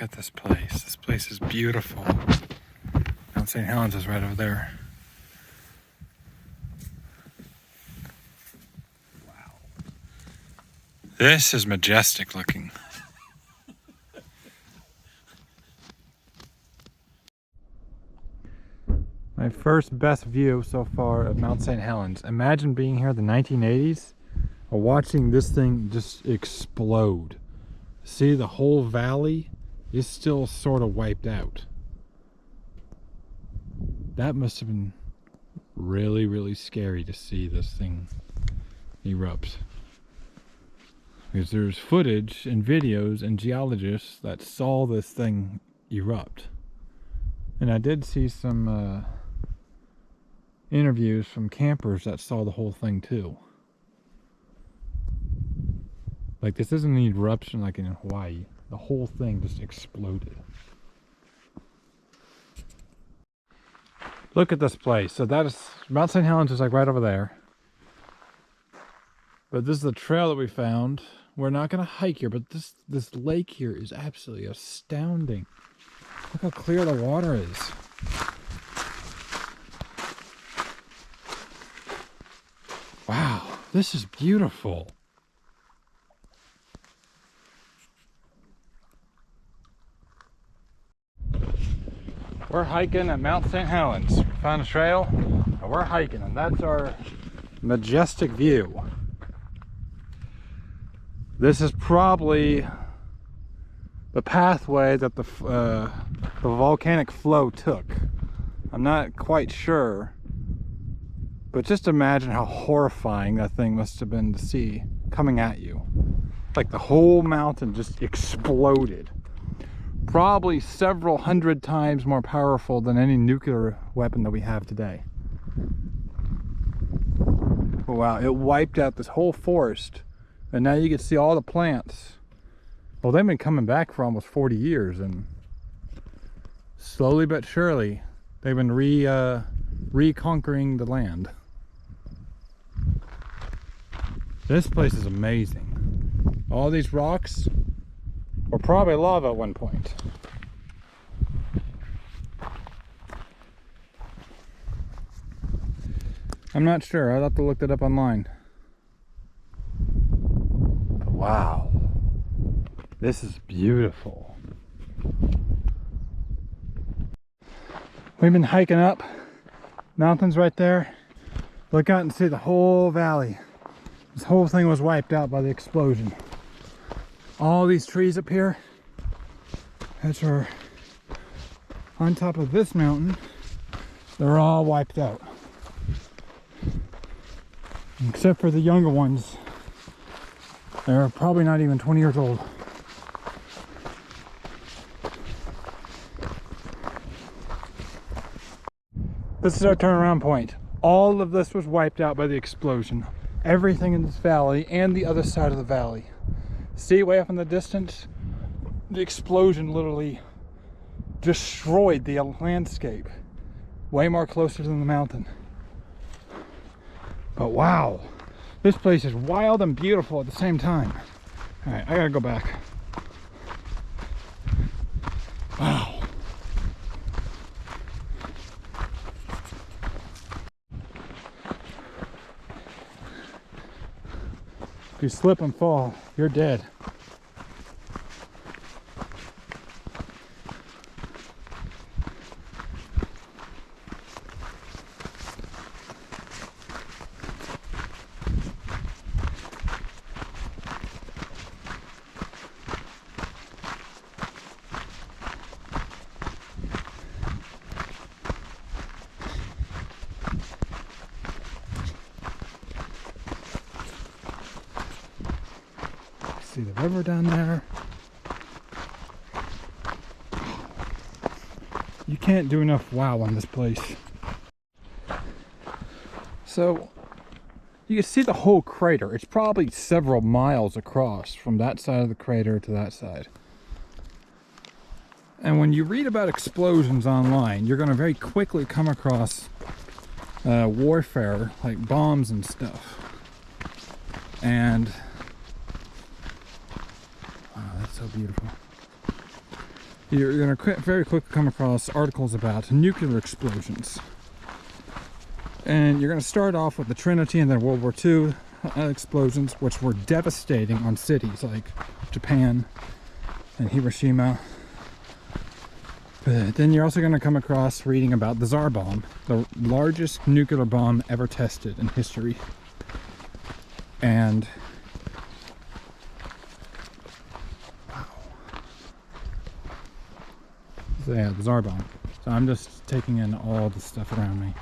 Look at this place. This place is beautiful. Mount Saint Helens is right over there. Wow. This is majestic looking. My first best view so far of Mount Saint Helens. Imagine being here in the 1980s or watching this thing just explode. See, the whole valley is still sort of wiped out. That must have been really, really scary to see this thing erupt. Because there's footage and videos and geologists that saw this thing erupt. And I did see some interviews from campers that saw the whole thing too. Like, this isn't an eruption like in Hawaii. The whole thing just exploded. Look at this place. So that is, Mount Saint Helens is like right over there. But this is the trail that we found. We're not gonna hike here, but this lake here is absolutely astounding. Look how clear the water is. Wow, this is beautiful. We're hiking at Mount Saint Helens. We found a trail, and we're hiking, and that's our majestic view. This is probably the pathway that the volcanic flow took. I'm not quite sure. But just imagine how horrifying that thing must have been to see coming at you. Like the whole mountain just exploded. Probably several hundred times more powerful than any nuclear weapon that we have today. Wow, it wiped out this whole forest. And now you can see all the plants. Well, they've been coming back for almost 40 years, and slowly but surely, they've been reconquering the land. This place is amazing. All these rocks were probably lava at one point. I'm not sure. I'll have to look that up online. But wow. This is beautiful. We've been hiking up. Mountains right there. Look out and see the whole valley. This whole thing was wiped out by the explosion. All these trees up here, which are on top of this mountain, they're all wiped out. Except for the younger ones. They're probably not even 20 years old. This is our turnaround point. All of this was wiped out by the explosion. Everything in this valley and the other side of the valley. See way up in the distance? The explosion literally destroyed the landscape. Way more closer than the mountain. But wow, this place is wild and beautiful at the same time. All right, I gotta go back. Wow. If you slip and fall, you're dead. See the river down there. You can't do enough wow on this place. So you can see the whole crater. It's probably several miles across from that side of the crater to that side. And when you read about explosions online, you're going to very quickly come across warfare, like bombs and stuff. And wow, that's so beautiful. you're going to very quickly come across articles about nuclear explosions. And you're going to start off with the Trinity and then World War II explosions, which were devastating on cities like Japan and Hiroshima. But then you're also going to come across reading about the Tsar bomb, the largest nuclear bomb ever tested in history. And wow. So yeah, the Tsar bomb. So I'm just taking in all the stuff around me.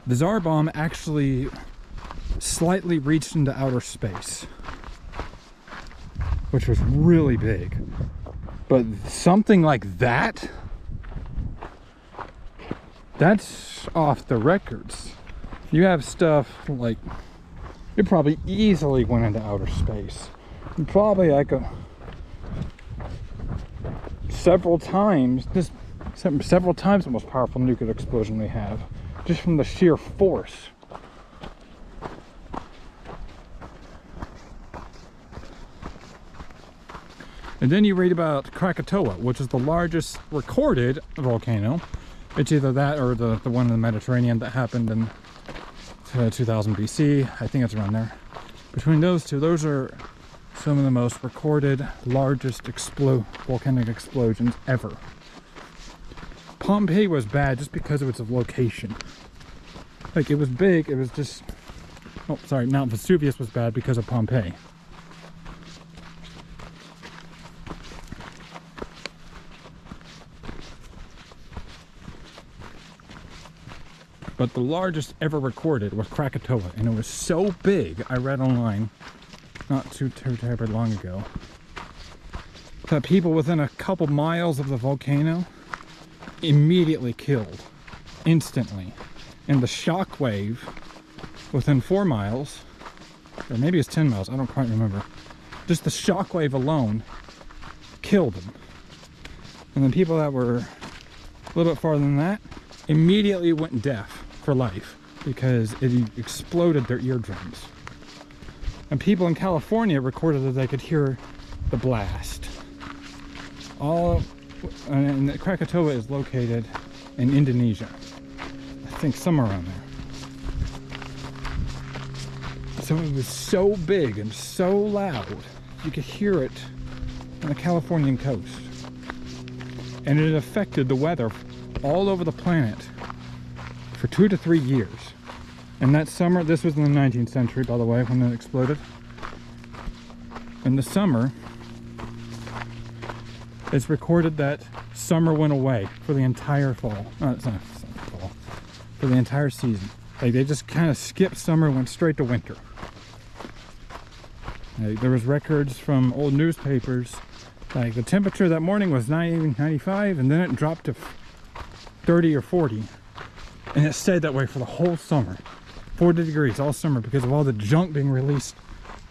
The Tsar bomb actually slightly reached into outer space, which was really big. But something like that, that's off the records. You have stuff like, it probably easily went into outer space. And probably like several times the most powerful nuclear explosion we have, just from the sheer force. And then you read about Krakatoa, which is the largest recorded volcano. It's either that or the one in the Mediterranean that happened in 2000 BC. I think it's around there. Between those two, those are some of the most recorded, largest volcanic explosions ever. Pompeii was bad just because of its location. Like, it was big, it was just... Oh, sorry, Mount Vesuvius was bad because of Pompeii. But the largest ever recorded was Krakatoa, and it was so big, I read online, not too terribly long ago, that people within a couple miles of the volcano immediately killed, instantly. And the shock wave within 4 miles, or maybe it's 10 miles, I don't quite remember, just the shock wave alone killed them. And then people that were a little bit farther than that immediately went deaf for life because it exploded their eardrums. And people in California recorded that they could hear the blast. And Krakatoa is located in Indonesia. I think somewhere around there. So it was so big and so loud, you could hear it on the Californian coast. And it affected the weather all over the planet for 2 to 3 years. And that summer, this was in the 19th century, by the way, when it exploded. In the summer, it's recorded that summer went away for the entire fall. No, it's not fall. For the entire season. Like, they just kind of skipped summer and went straight to winter. Like, there was records from old newspapers. Like, the temperature that morning was 95, and then it dropped to 30 or 40. And it stayed that way for the whole summer. 40 degrees all summer because of all the junk being released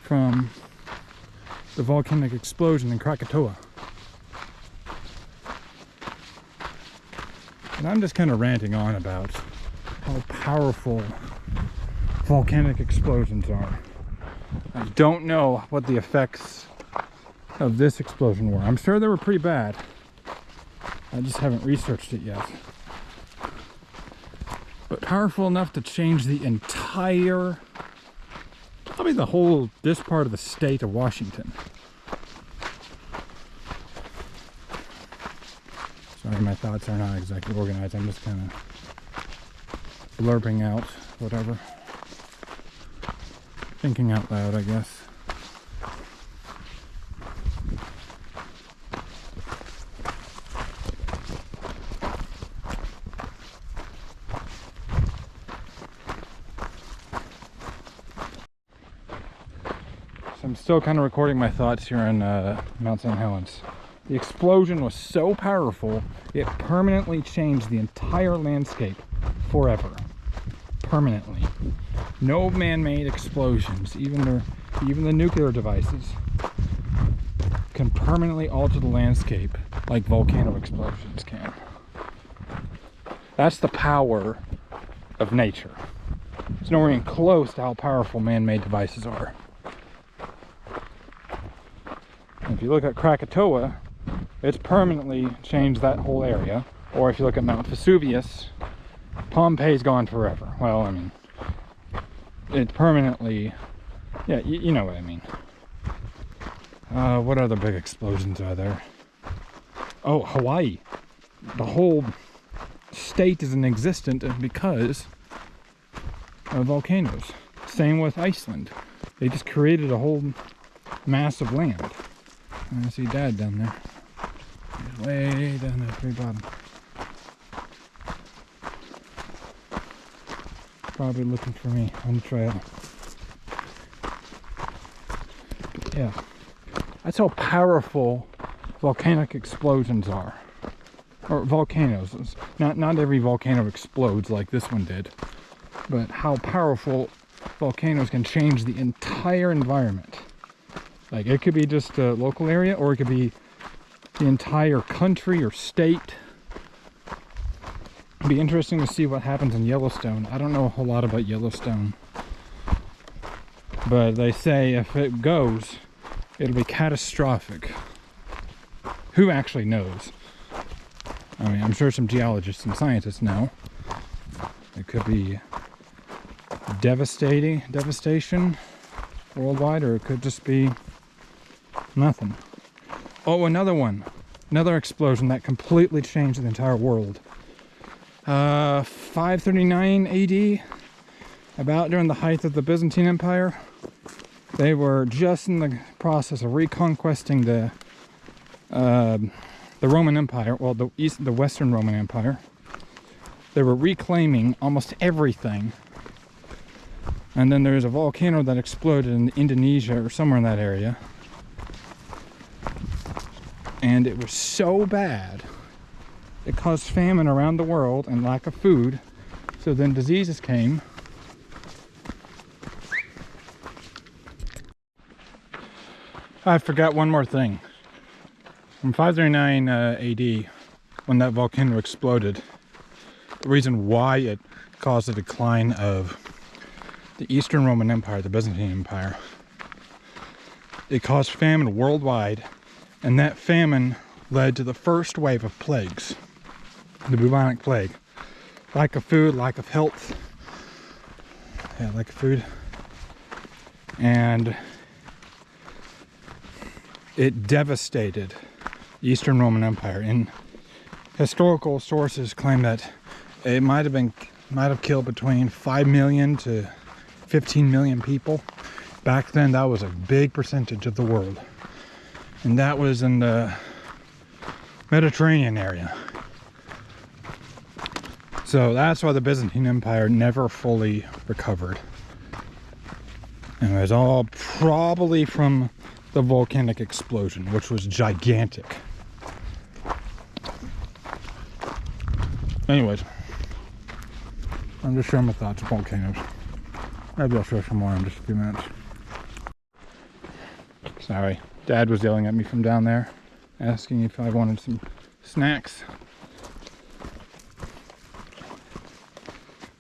from the volcanic explosion in Krakatoa. And I'm just kind of ranting on about how powerful volcanic explosions are. I don't know what the effects of this explosion were. I'm sure they were pretty bad. I just haven't researched it yet. But powerful enough to change the entire, probably this part of the state of Washington. Sorry, my thoughts are not exactly organized. I'm just kind of blurbing out whatever. Thinking out loud, I guess. So I'm still kind of recording my thoughts here on Mount Saint Helens. The explosion was so powerful, it permanently changed the entire landscape forever. Permanently. No man-made explosions, even the nuclear devices, can permanently alter the landscape like volcano explosions can. That's the power of nature. It's nowhere even close to how powerful man-made devices are. And if you look at Krakatoa, it's permanently changed that whole area. Or if you look at Mount Vesuvius, Pompeii's gone forever. Well, I mean, it's permanently, yeah, you know what I mean. What other big explosions are there? Oh, Hawaii. The whole state is inexistent because of volcanoes. Same with Iceland. They just created a whole mass of land. I see Dad down there. He's way down there at the very bottom. Probably looking for me on the trail. But yeah, that's how powerful volcanic explosions are. Or volcanoes. Not every volcano explodes like this one did, but how powerful volcanoes can change the entire environment. Like, it could be just a local area, or it could be the entire country or state. It'd be interesting to see what happens in Yellowstone. I don't know a whole lot about Yellowstone, but they say if it goes, it'll be catastrophic. Who actually knows? I mean, I'm sure some geologists and scientists know. It could be devastation worldwide, or it could just be nothing. Oh, another one. Another explosion that completely changed the entire world. 539 AD, about during the height of the Byzantine Empire. They were just in the process of reconquesting the Roman Empire, well, the Western Roman Empire. They were reclaiming almost everything. And then there's a volcano that exploded in Indonesia or somewhere in that area. And it was so bad, it caused famine around the world and lack of food. So then diseases came. I forgot one more thing. In 539 AD, when that volcano exploded, the reason why it caused the decline of the Eastern Roman Empire, the Byzantine Empire, it caused famine worldwide, and that famine led to the first wave of plagues, the bubonic plague. Lack of food, lack of health, lack of food, and it devastated the Eastern Roman Empire. And historical sources claim that it might have killed between 5 million to 15 million people. Back then, that was a big percentage of the world, and that was in the Mediterranean area. So that's why the Byzantine Empire never fully recovered. And it was all probably from the volcanic explosion, which was gigantic. Anyways, I'm just sharing my thoughts on volcanoes. Maybe I'll share some more in just a few minutes. Sorry, Dad was yelling at me from down there, asking if I wanted some snacks.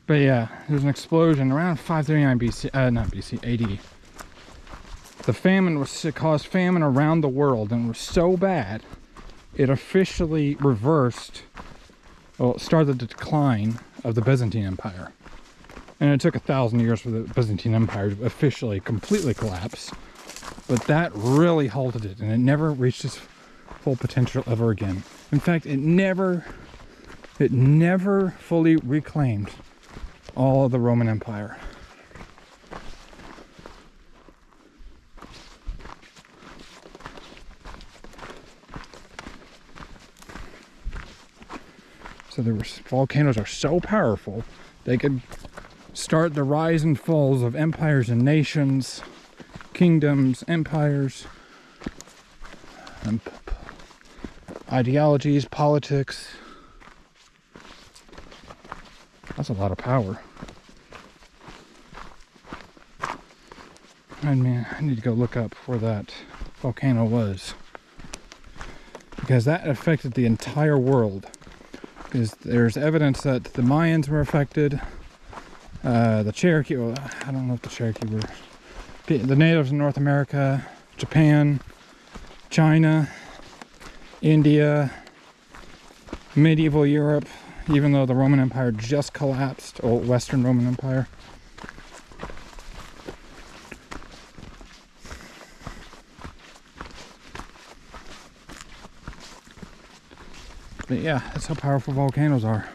But yeah, there's an explosion around 539 AD. The famine caused famine around the world, and was so bad, it officially reversed, well, it started the decline of the Byzantine Empire. And it took 1,000 years for the Byzantine Empire to officially, completely collapse. But that really halted it, and it never reached its full potential ever again. In fact, it never fully reclaimed all of the Roman Empire. So volcanoes are so powerful, they could start the rise and falls of empires and nations, kingdoms, empires, and ideologies, politics. That's a lot of power. I mean, I need to go look up where that volcano was, because that affected the entire world. Because there's evidence that the Mayans were affected, the Cherokee, well, I don't know if the Cherokee were, the natives in North America, Japan, China, India, medieval Europe, even though the Roman Empire just collapsed, old Western Roman Empire. But yeah, that's how powerful volcanoes are.